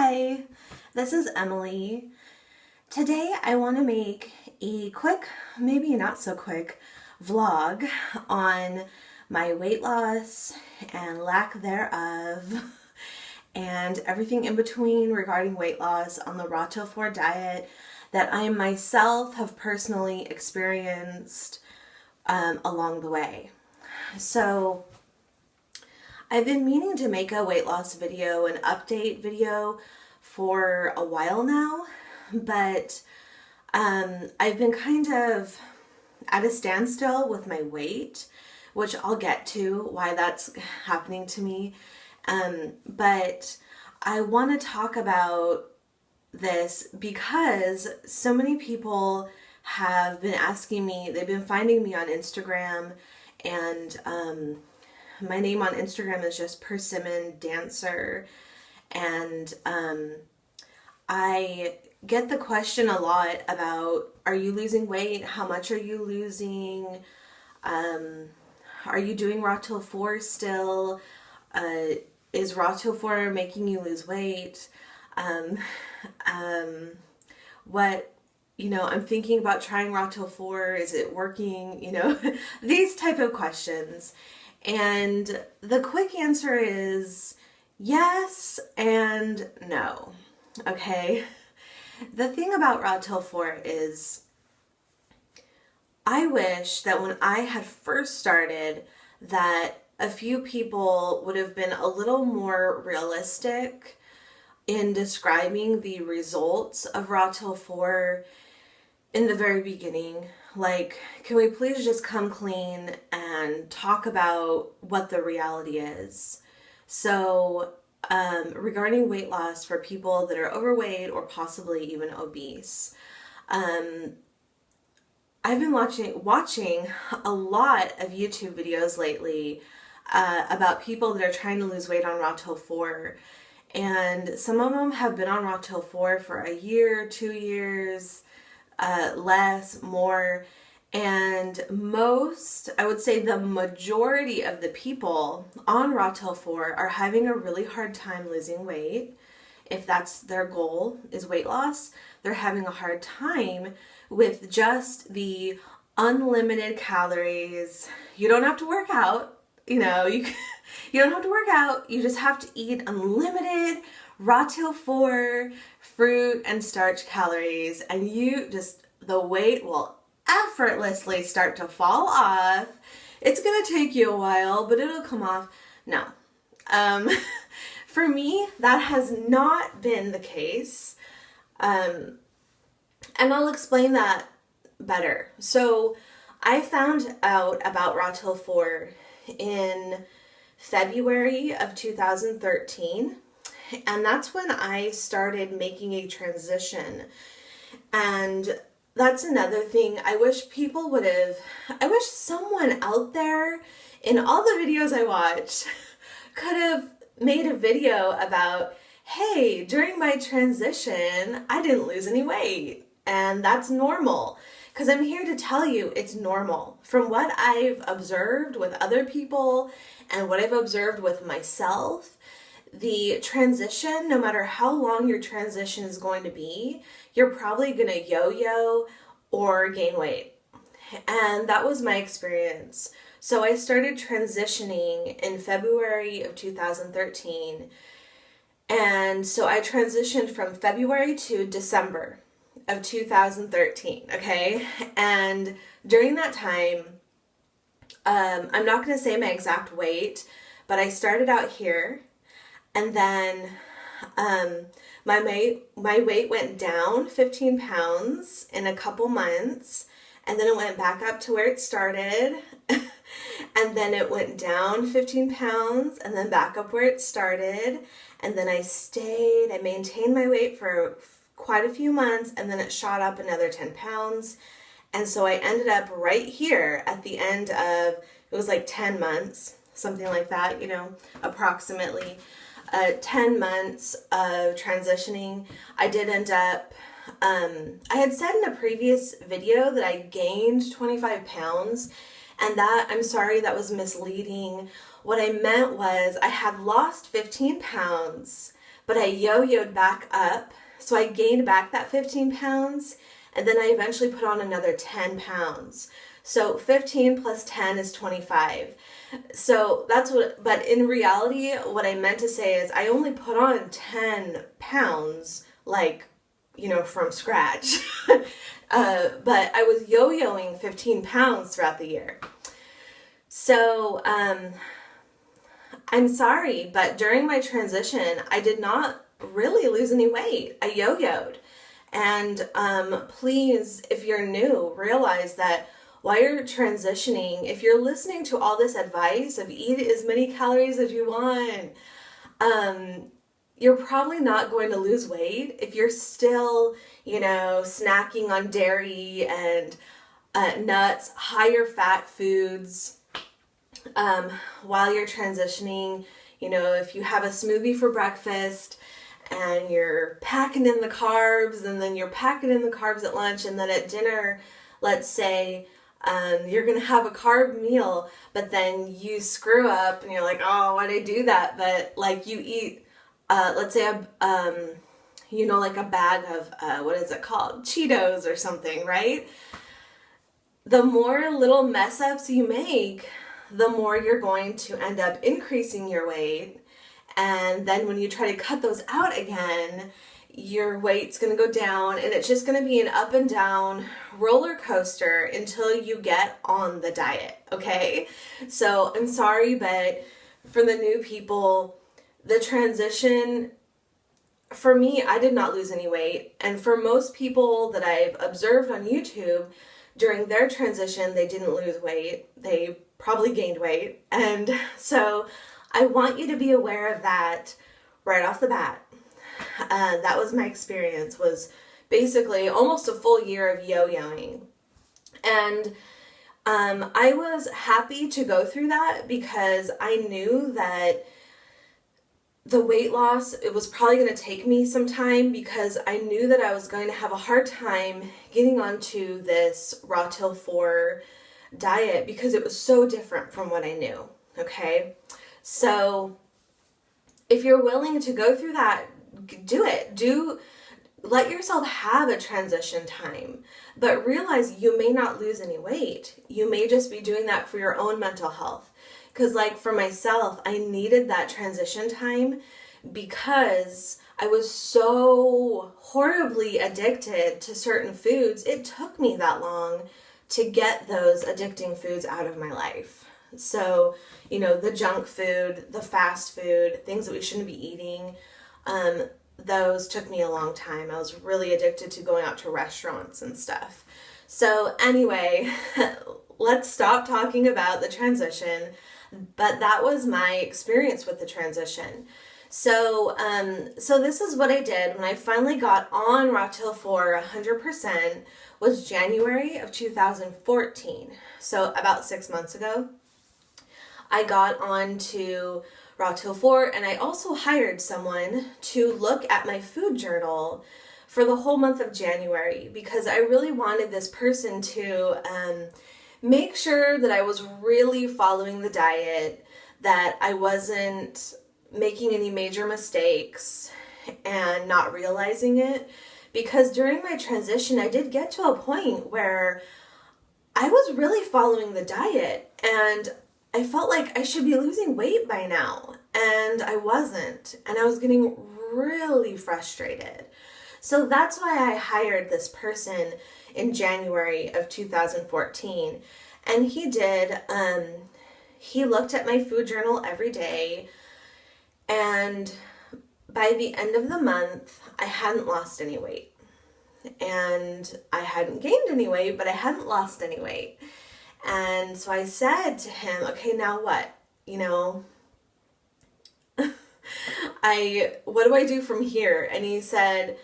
Hi, this is Emily. Today I want to make a quick, maybe not so quick, vlog on my weight loss and lack thereof and everything in between regarding weight loss on the Raw-Till-4 diet that I myself have personally experienced along the way. So I've been meaning to make a weight loss video, an update video for a while now, but I've been kind of at a standstill with my weight, which I'll get to why that's happening to me. But I want to talk about this because so many people have been asking me, they've been finding me on Instagram, and my name on Instagram is just Persimmon Dancer, and I get the question a lot about, are you losing weight? How much are you losing? Are you doing Raw-Till-4 still? Is Raw-Till-4 making you lose weight? I'm thinking about trying Raw-Till-4. Is it working? These type of questions. And the quick answer is yes and no. Okay? The thing about Raw-Till-4 is I wish that when I had first started that a few people would have been a little more realistic in describing the results of Raw-Till-4 in the very beginning. Like, can we please just come clean and talk about what the reality is? So, regarding weight loss for people that are overweight or possibly even obese, I've been watching a lot of YouTube videos lately about people that are trying to lose weight on Raw-Till-4, and some of them have been on Raw-Till-4 for a year, 2 years, less, more, and most, I would say the majority of the people on Raw-Till-4 are having a really hard time losing weight. If that's their goal, is weight loss, they're having a hard time with just the unlimited calories. You don't have to work out, you don't have to work out, you just have to eat unlimited Raw-Till-4 fruit and starch calories, and the weight will effortlessly start to fall off. It's gonna take you a while, but it'll come off. No. For me, that has not been the case. And I'll explain that better. So I found out about Raw-Till-4 in February of 2013. And that's when I started making a transition. And that's another thing. I wish someone out there in all the videos I watch could have made a video about, hey, during my transition, I didn't lose any weight. And that's normal. Because I'm here to tell you it's normal. From what I've observed with other people and what I've observed with myself, the transition, no matter how long your transition is going to be, you're probably going to yo-yo or gain weight. And that was my experience. So I started transitioning in February of 2013. And so I transitioned from February to December of 2013, okay? And during that time, I'm not going to say my exact weight, but I started out here. And then my weight went down 15 pounds in a couple months, and then it went back up to where it started, and then it went down 15 pounds, and then back up where it started, and then I maintained my weight for quite a few months, and then it shot up another 10 pounds, and so I ended up right here at the end of, it was like 10 months, something like that, approximately. 10 months of transitioning. I did end up, I had said in a previous video that I gained 25 pounds, and that, I'm sorry, that was misleading. What I meant was I had lost 15 pounds, but I yo-yoed back up. So I gained back that 15 pounds, and then I eventually put on another 10 pounds. So 15 plus 10 is 25. So that's what, but in reality, what I meant to say is I only put on 10 pounds, like, from scratch. But I was yo-yoing 15 pounds throughout the year. So, I'm sorry, but during my transition, I did not really lose any weight. I yo-yoed. And please, if you're new, realize that while you're transitioning, if you're listening to all this advice of eat as many calories as you want, you're probably not going to lose weight if you're still, snacking on dairy and nuts, higher fat foods. While you're transitioning, if you have a smoothie for breakfast and you're packing in the carbs, and then you're packing in the carbs at lunch, and then at dinner, let's say, you're going to have a carb meal, but then you screw up and you're like, oh, why'd I do that? But like you eat, let's say, like a bag of, what is it called? Cheetos or something, right? The more little mess ups you make, the more you're going to end up increasing your weight. And then when you try to cut those out again, your weight's going to go down, and it's just going to be an up and down roller coaster until you get on the diet, okay? So I'm sorry, but for the new people, the transition, for me, I did not lose any weight. And for most people that I've observed on YouTube, during their transition, they didn't lose weight. They probably gained weight. And so I want you to be aware of that right off the bat. That was my experience, was basically almost a full year of yo-yoing. And I was happy to go through that because I knew that the weight loss, it was probably going to take me some time, because I knew that I was going to have a hard time getting onto this Raw Till 4 diet because it was so different from what I knew, okay? So if you're willing to go through that, do it. Let yourself have a transition time, but realize you may not lose any weight. You may just be doing that for your own mental health. Because like for myself, I needed that transition time because I was so horribly addicted to certain foods. It took me that long to get those addicting foods out of my life. So, the junk food, the fast food, things that we shouldn't be eating, those took me a long time. I was really addicted to going out to restaurants and stuff. So anyway, let's stop talking about the transition. But that was my experience with the transition. So this is what I did when I finally got on Raw Till 4 100%, was January of 2014. So about 6 months ago, I got on to Raw Till 4, and I also hired someone to look at my food journal for the whole month of January, because I really wanted this person to make sure that I was really following the diet, that I wasn't making any major mistakes and not realizing it. Because during my transition, I did get to a point where I was really following the diet, and I felt like I should be losing weight by now, and I wasn't, and I was getting really frustrated. So that's why I hired this person in January of 2014. And he did, he looked at my food journal every day, and by the end of the month, I hadn't lost any weight. And I hadn't gained any weight, but I hadn't lost any weight. And so I said to him, okay, now what? What do I do from here? And he said,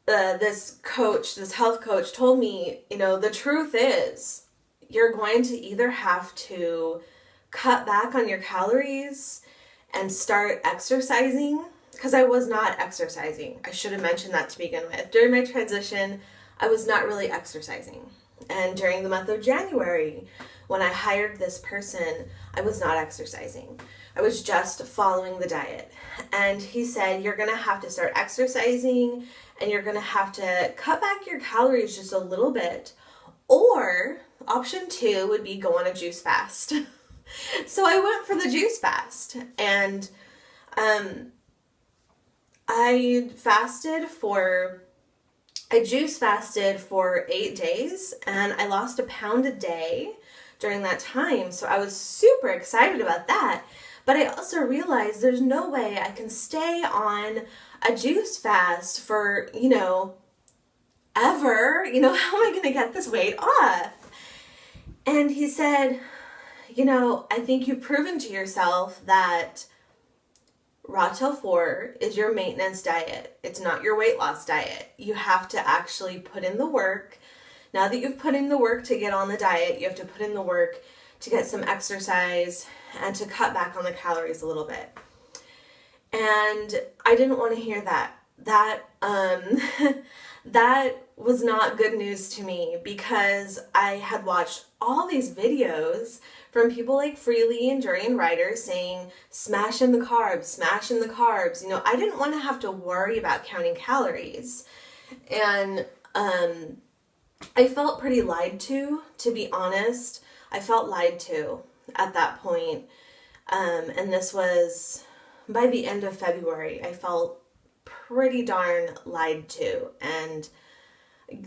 this health coach told me, the truth is you're going to either have to cut back on your calories and start exercising, because I was not exercising. I should have mentioned that to begin with. During my transition, I was not really exercising. And during the month of January, when I hired this person, I was not exercising. I was just following the diet. and he said, you're going to have to start exercising and you're going to have to cut back your calories just a little bit. Or option 2 would be go on a juice fast. So I went for the juice fast, and I juice fasted for 8 days, and I lost 1 pound a day during that time. So I was super excited about that. But I also realized there's no way I can stay on a juice fast for, ever. How am I going to get this weight off? And he said, I think you've proven to yourself that Raw-Tail 4 is your maintenance diet. It's not your weight loss diet. You have to actually put in the work. Now that you've put in the work to get on the diet, you have to put in the work to get some exercise and to cut back on the calories a little bit. And I didn't want to hear that. That was not good news to me, because I had watched all these videos from people like Freely and Durian Ryder saying, smash in the carbs, smash in the carbs. I didn't want to have to worry about counting calories. And I felt pretty lied to be honest. I felt lied to at that point. And this was by the end of February. I felt pretty darn lied to, and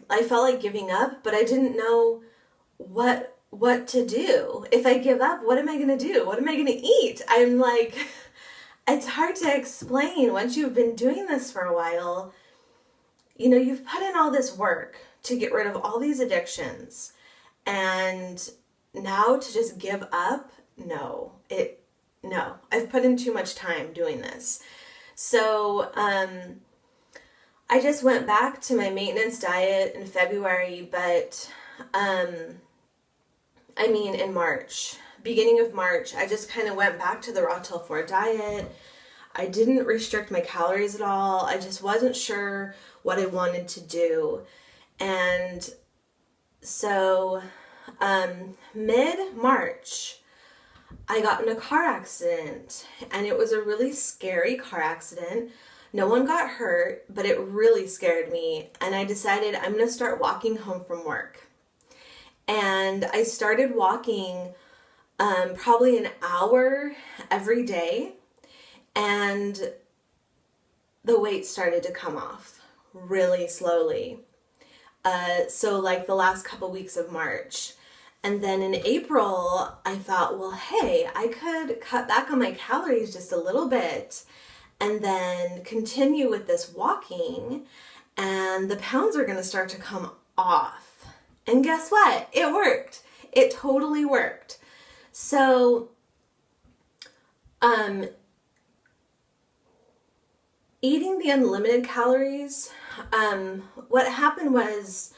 I felt like giving up, but I didn't know what to do. If I give up, what am I going to do? What am I going to eat? I'm like, it's hard to explain once you've been doing this for a while. You've put in all this work to get rid of all these addictions, and now to just give up? No, I've put in too much time doing this. So, I just went back to my maintenance diet in February, but, in March, beginning of March, I just kind of went back to the Raw-Tail 4 diet. I didn't restrict my calories at all. I just wasn't sure what I wanted to do. And so, mid-March, I got in a car accident, and it was a really scary car accident. No one got hurt, but it really scared me, and I decided I'm going to start walking home from work. And I started walking probably an hour every day, and the weight started to come off really slowly. So like the last couple weeks of March. And then in April, I thought, well, hey, I could cut back on my calories just a little bit and then continue with this walking, and the pounds are going to start to come off. And guess what? It worked. It totally worked. So, eating the unlimited calories, what happened was,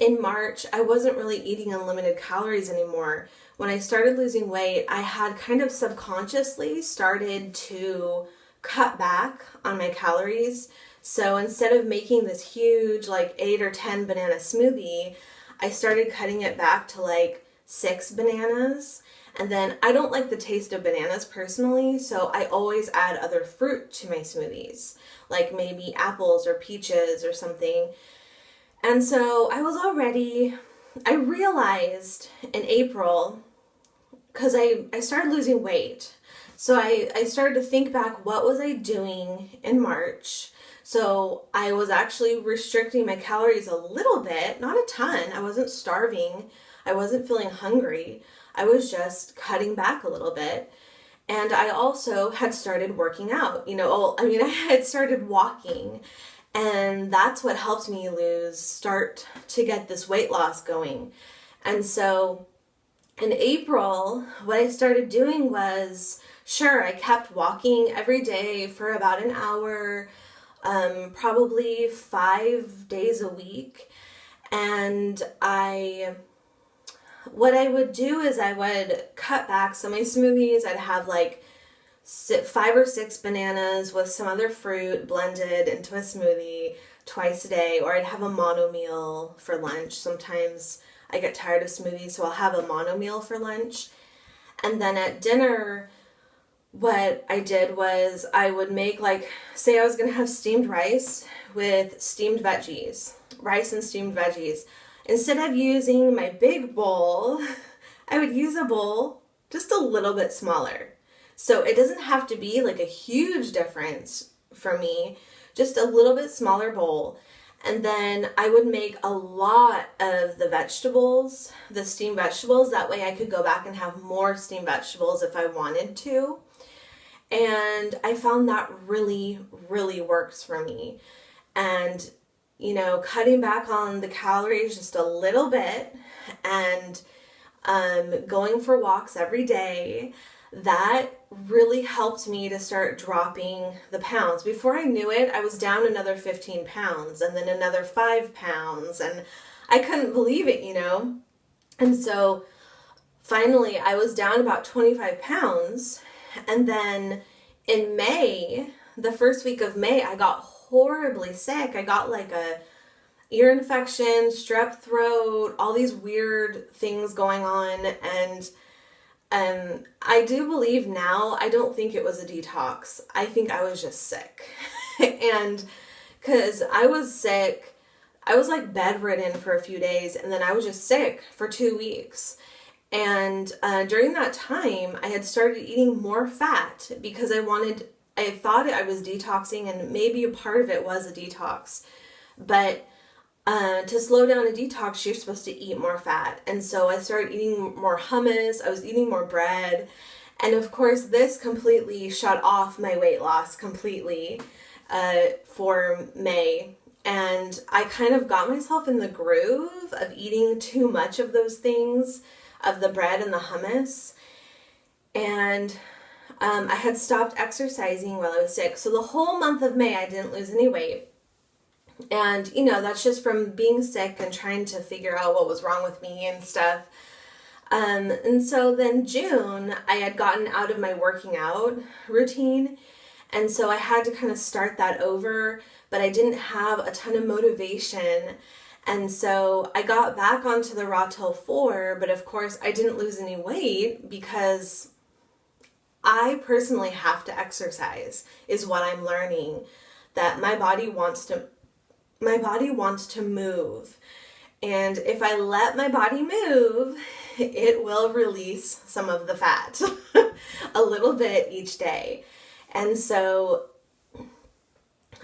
in March, I wasn't really eating unlimited calories anymore. When I started losing weight, I had kind of subconsciously started to cut back on my calories. So instead of making this huge, 8 or 10 banana smoothie, I started cutting it back to 6 bananas. And then I don't like the taste of bananas personally, so I always add other fruit to my smoothies, like maybe apples or peaches or something. And so I realized in April, because I started losing weight. So I started to think back, what was I doing in March? So I was actually restricting my calories a little bit, not a ton. I wasn't starving. I wasn't feeling hungry. I was just cutting back a little bit. And I also had started working out. I had started walking. And that's what helped me start to get this weight loss going. And so in April, what I started doing was, I kept walking every day for about an hour, probably 5 days a week. And what I would do is I would cut back. So my smoothies, I'd have 5 or 6 bananas with some other fruit blended into a smoothie twice a day, or I'd have a mono meal for lunch. Sometimes I get tired of smoothies, so I'll have a mono meal for lunch. And then at dinner, what I did was I would make, like, say I was going to have steamed rice with steamed veggies, rice and steamed veggies. Instead of using my big bowl, I would use a bowl just a little bit smaller. So it doesn't have to be like a huge difference for me, just a little bit smaller bowl. And then I would make a lot of the vegetables, the steamed vegetables. That way I could go back and have more steamed vegetables if I wanted to. And I found that really, really works for me. And, you know, cutting back on the calories just a little bit and going for walks every day, that really helped me to start dropping the pounds. Before I knew it, I was down another 15 pounds and then another 5 pounds, and I couldn't believe it, you know? And so finally I was down about 25 pounds, and then in May, the first week of May, I got horribly sick. I got like a ear infection, strep throat, all these weird things going on, and I do believe now, I don't think it was a detox. I think I was just sick. And because I was sick, I was like bedridden for a few days, and then I was just sick for 2 weeks. And during that time, I had started eating more fat because I thought I was detoxing, and maybe a part of it was a detox. But to slow down a detox, you're supposed to eat more fat. And so I started eating more hummus. I was eating more bread. And of course, this completely shut off my weight loss completely for May. And I kind of got myself in the groove of eating too much of those things, of the bread and the hummus. And I had stopped exercising while I was sick. So the whole month of May, I didn't lose any weight. And, you know, that's just from being sick and trying to figure out what was wrong with me and stuff. And so then June, I had gotten out of my working out routine. And so I had to kind of start that over, but I didn't have a ton of motivation. And so I got back onto the Rawtil 4, but of course I didn't lose any weight because I personally have to exercise, is what I'm learning, that my body wants to move. And if I let my body move, it will release some of the fat a little bit each day. And so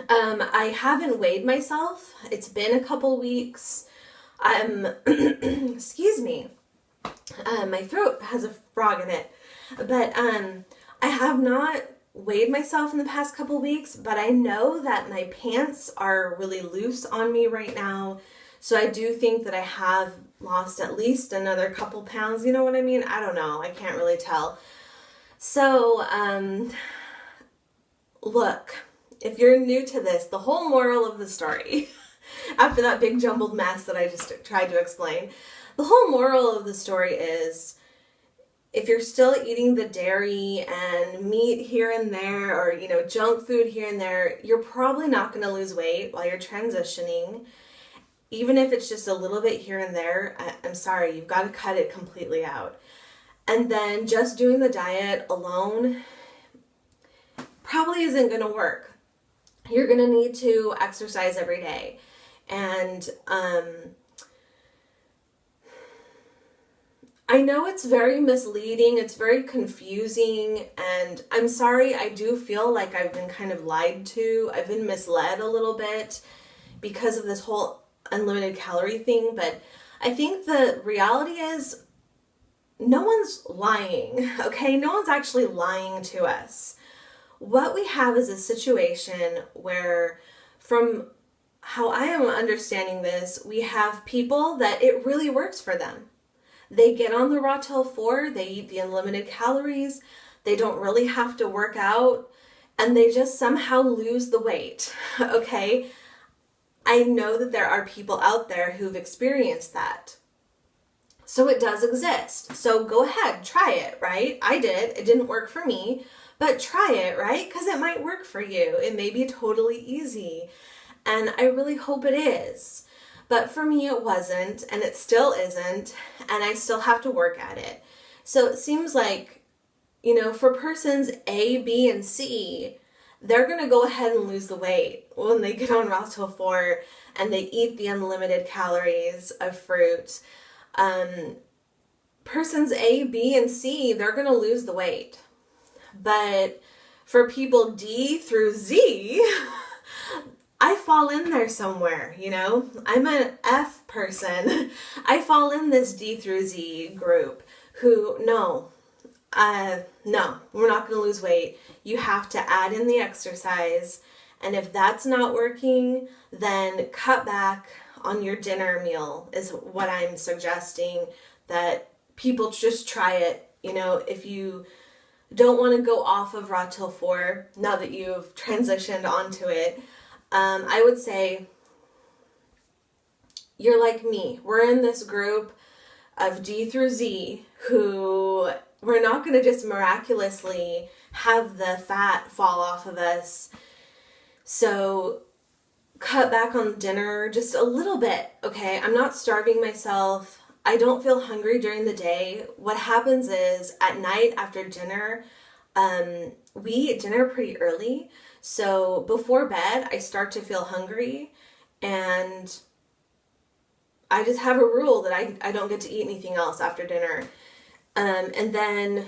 I haven't weighed myself. It's been a couple weeks. Excuse me. My throat has a frog in it. But I have not weighed myself in the past couple weeks, but I know that my pants are really loose on me right now. So I do think that I have lost at least another couple pounds. You know what I mean? I don't know. I can't really tell. So, look, if you're new to this, the whole moral of the story, after that big jumbled mess that I just tried to explain, the whole moral of the story is, if you're still eating the dairy and meat here and there, or, you know, junk food here and there, you're probably not going to lose weight while you're transitioning. Even if it's just a little bit here and there, I'm sorry, you've got to cut it completely out. And then just doing the diet alone probably isn't going to work. You're going to need to exercise every day. And I know it's very misleading, it's very confusing, and I'm sorry, I do feel like I've been kind of lied to. I've been misled a little bit because of this whole unlimited calorie thing, but I think the reality is no one's lying, okay? No one's actually lying to us. What we have is a situation where, from how I am understanding this, we have people that it really works for them. They get on the Rawtil 4, they eat the unlimited calories, they don't really have to work out, and they just somehow lose the weight, okay? I know that there are people out there who've experienced that. So it does exist. So go ahead, try it, right? I did. It didn't work for me, but try it, right? Because it might work for you. It may be totally easy, and I really hope it is. But for me, it wasn't, and it still isn't, and I still have to work at it. So it seems like for persons A, B, and C, they're going to go ahead and lose the weight when they get on Rotel 4 and they eat the unlimited calories of fruit. Persons A, B, and C, they're going to lose the weight. But for people D through Z, I fall in there somewhere, I'm an F person. I fall in this D through Z group who, no, we're not going to lose weight. You have to add in the exercise. And if that's not working, then cut back on your dinner meal is what I'm suggesting, that people just try it. If you don't want to go off of Rotel 4, now that you've transitioned onto it, I would say you're like me. We're in this group of D through Z who we're not going to just miraculously have the fat fall off of us. So cut back on dinner just a little bit, okay? I'm not starving myself. I don't feel hungry during the day. What happens is at night after dinner, we eat dinner pretty early. So before bed, I start to feel hungry, and I just have a rule that I don't get to eat anything else after dinner. And then,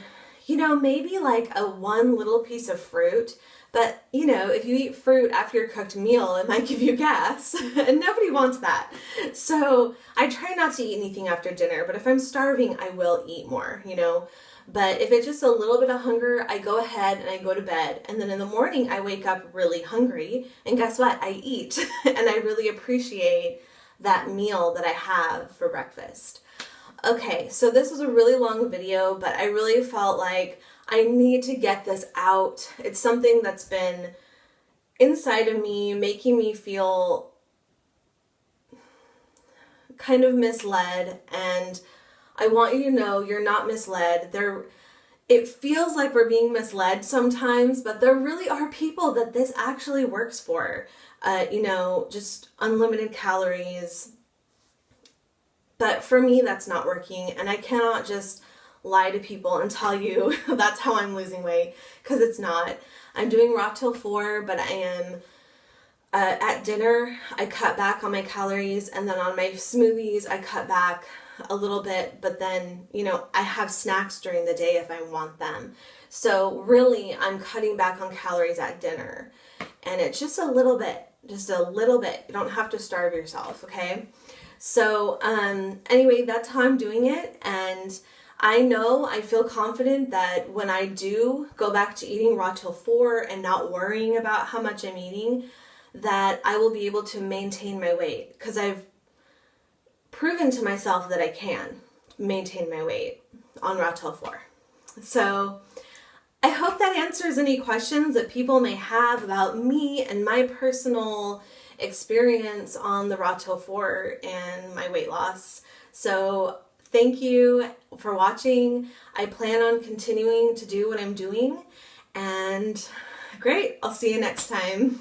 maybe like one little piece of fruit. But, if you eat fruit after your cooked meal, it might give you gas, and nobody wants that. So I try not to eat anything after dinner, but if I'm starving, I will eat more, But if it's just a little bit of hunger, I go ahead and I go to bed. And then in the morning, I wake up really hungry. And guess what? I eat. And I really appreciate that meal that I have for breakfast. Okay, so this was a really long video, but I really felt like I need to get this out. It's something that's been inside of me, making me feel kind of misled, and I want you to know you're not misled. It feels like we're being misled sometimes, but there really are people that this actually works for. Just unlimited calories. But for me, that's not working, and I cannot just lie to people and tell you that's how I'm losing weight, because it's not. I'm doing Rotel 4, but I am at dinner, I cut back on my calories, and then on my smoothies, I cut back a little bit, but then, I have snacks during the day if I want them. So really, I'm cutting back on calories at dinner, and it's just a little bit. You don't have to starve yourself, okay? So anyway, that's how I'm doing it, and I feel confident that when I do go back to eating Rotel 4 and not worrying about how much I'm eating, that I will be able to maintain my weight, because I've proven to myself that I can maintain my weight on Rotel 4. So I hope that answers any questions that people may have about me and my personal experience on the Rotel 4 and my weight loss. So thank you for watching. I plan on continuing to do what I'm doing, and great. I'll see you next time.